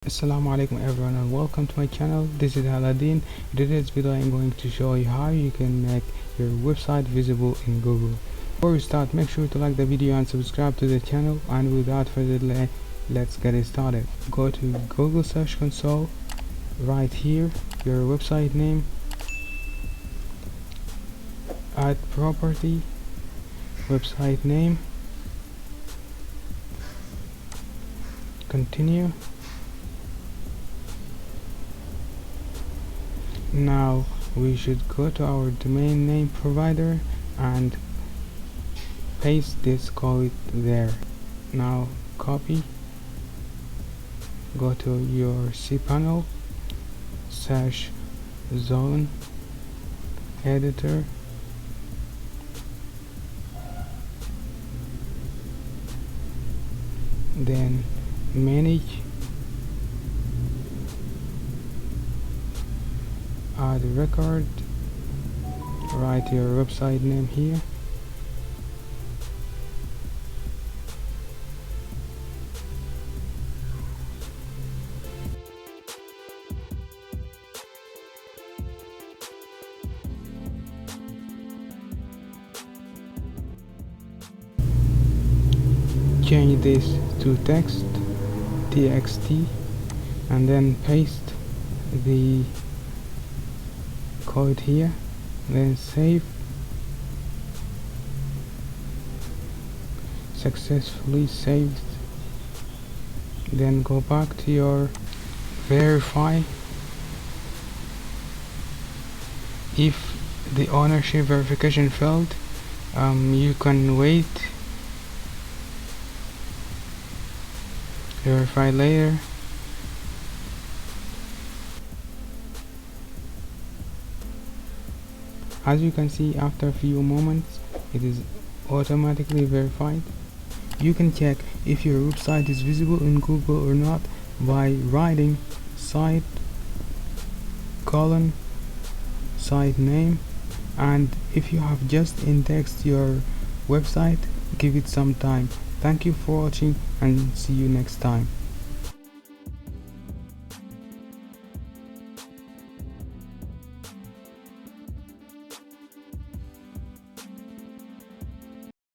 Assalamu alaikum everyone and welcome to my channel. This is Aladdin. In today's video I'm going to show you how you can make your website visible in Google. Before we start, make sure to like the video and subscribe to the channel, and without further delay, let's get it started. Go to Google Search Console, right here your website name, add property, website name, continue. Now we should go to our domain name provider and paste this code there. Now copy, go to your cpanel, search zone editor, then manage, add record, write your website name here, change this to txt, and then paste the code here, then save. Successfully saved. Then go back to your verify. If the ownership verification failed, you can wait, verify later. As you can see, after a few moments it is automatically verified. You can check if your website is visible in Google or not by writing site : site name, and if you have just indexed your website, give it some time. Thank you for watching and see you next time.